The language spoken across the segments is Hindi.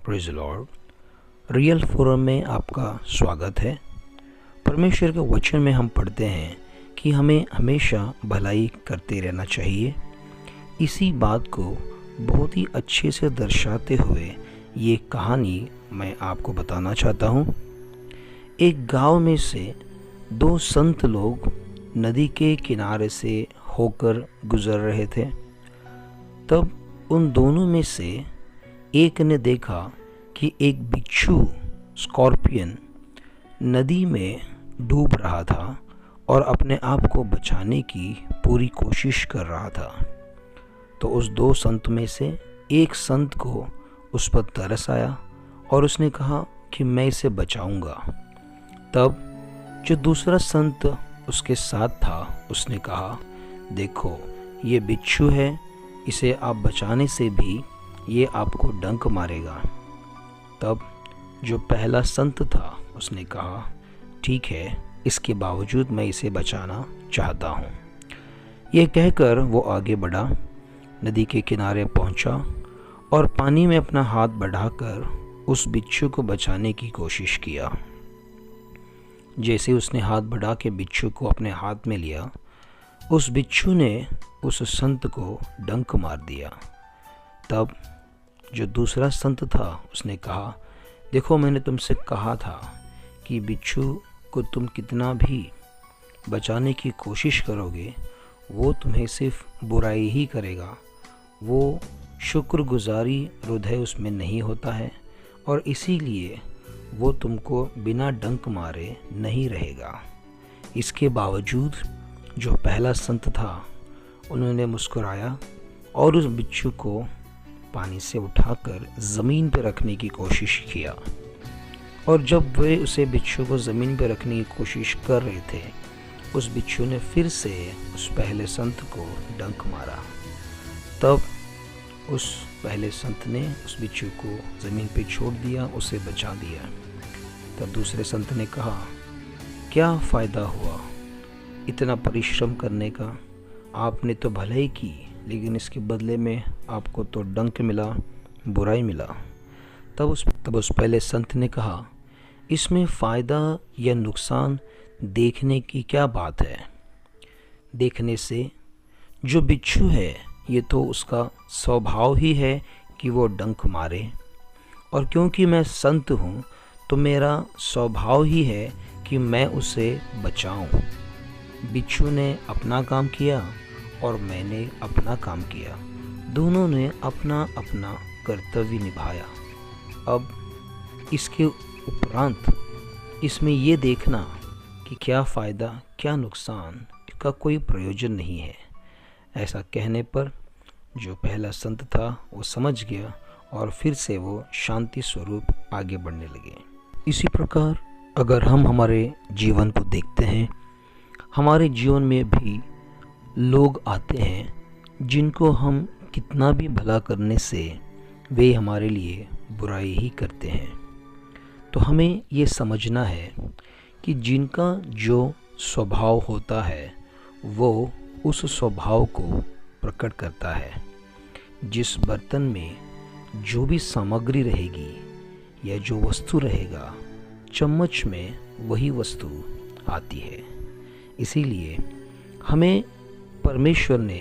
Praise Lord. रियल फोरम में आपका स्वागत है। परमेश्वर के वचन में हम पढ़ते हैं कि हमें हमेशा भलाई करते रहना चाहिए। इसी बात को बहुत ही अच्छे से दर्शाते हुए ये कहानी मैं आपको बताना चाहता हूँ। एक गांव में से दो संत लोग नदी के किनारे से होकर गुजर रहे थे। तब उन दोनों में से एक ने देखा कि एक बिच्छू स्कॉर्पियन नदी में डूब रहा था और अपने आप को बचाने की पूरी कोशिश कर रहा था। तो उस दो संत में से एक संत को उस पर तरस आया और उसने कहा कि मैं इसे बचाऊंगा। तब जो दूसरा संत उसके साथ था उसने कहा, देखो ये बिच्छू है, इसे आप बचाने से भी ये आपको डंक मारेगा। तब जो पहला संत था उसने कहा, ठीक है, इसके बावजूद मैं इसे बचाना चाहता हूँ। ये कहकर वो आगे बढ़ा, नदी के किनारे पहुँचा और पानी में अपना हाथ बढ़ाकर उस बिच्छू को बचाने की कोशिश किया। जैसे उसने हाथ बढ़ा के बिच्छू को अपने हाथ में लिया, उस बिच्छू ने उस संत को डंक मार दिया। तब जो दूसरा संत था उसने कहा, देखो मैंने तुमसे कहा था कि बिच्छू को तुम कितना भी बचाने की कोशिश करोगे वो तुम्हें सिर्फ बुराई ही करेगा। वो शुक्रगुजारी हृदय उसमें नहीं होता है और इसीलिए वो तुमको बिना डंक मारे नहीं रहेगा। इसके बावजूद जो पहला संत था उन्होंने मुस्कुराया और उस बिच्छू को पानी से उठाकर ज़मीन पर रखने की कोशिश किया। और जब वे उसे बिच्छू को ज़मीन पर रखने की कोशिश कर रहे थे, उस बिच्छू ने फिर से उस पहले संत को डंक मारा। तब उस पहले संत ने उस बिच्छू को ज़मीन पे छोड़ दिया, उसे बचा दिया। तब दूसरे संत ने कहा, क्या फ़ायदा हुआ इतना परिश्रम करने का? आपने तो भलाई की, लेकिन इसके बदले में आपको तो डंक मिला, बुराई मिला। तब उस पहले संत ने कहा, इसमें फ़ायदा या नुकसान देखने की क्या बात है? देखने से जो बिच्छू है ये तो उसका स्वभाव ही है कि वो डंक मारे, और क्योंकि मैं संत हूँ तो मेरा स्वभाव ही है कि मैं उसे बचाऊँ। बिच्छू ने अपना काम किया और मैंने अपना काम किया, दोनों ने अपना अपना कर्तव्य निभाया। अब इसके उपरांत इसमें ये देखना कि क्या फ़ायदा क्या नुकसान का कोई प्रयोजन नहीं है। ऐसा कहने पर जो पहला संत था वो समझ गया और फिर से वो शांति स्वरूप आगे बढ़ने लगे। इसी प्रकार अगर हम हमारे जीवन को देखते हैं, हमारे जीवन में भी लोग आते हैं जिनको हम कितना भी भला करने से वे हमारे लिए बुराई ही करते हैं। तो हमें ये समझना है कि जिनका जो स्वभाव होता है वो उस स्वभाव को प्रकट करता है। जिस बर्तन में जो भी सामग्री रहेगी या जो वस्तु रहेगा, चम्मच में वही वस्तु आती है। इसीलिए हमें परमेश्वर ने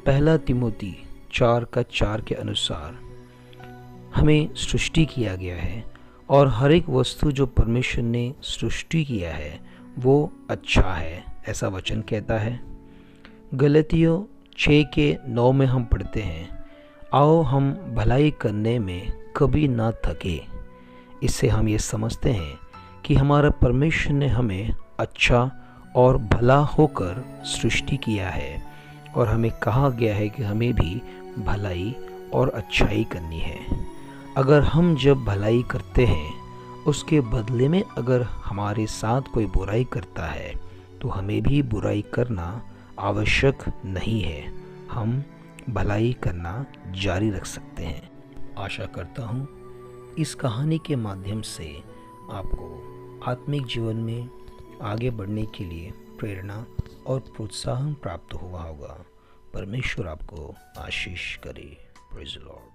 पहला तिमोती 4:4 के अनुसार हमें सृष्टि किया गया है और हर एक वस्तु जो परमेश्वर ने सृष्टि किया है वो अच्छा है, ऐसा वचन कहता है। गलतियों 6:9 में हम पढ़ते हैं, आओ हम भलाई करने में कभी ना थके। इससे हम ये समझते हैं कि हमारा परमेश्वर ने हमें अच्छा और भला होकर सृष्टि किया है और हमें कहा गया है कि हमें भी भलाई और अच्छाई करनी है। अगर हम जब भलाई करते हैं उसके बदले में अगर हमारे साथ कोई बुराई करता है तो हमें भी बुराई करना आवश्यक नहीं है। हम भलाई करना जारी रख सकते हैं। आशा करता हूँ इस कहानी के माध्यम से आपको आत्मिक जीवन में आगे बढ़ने के लिए प्रेरणा और प्रोत्साहन प्राप्त हुआ होगा। परमेश्वर आपको आशीष करे। Praise the Lord.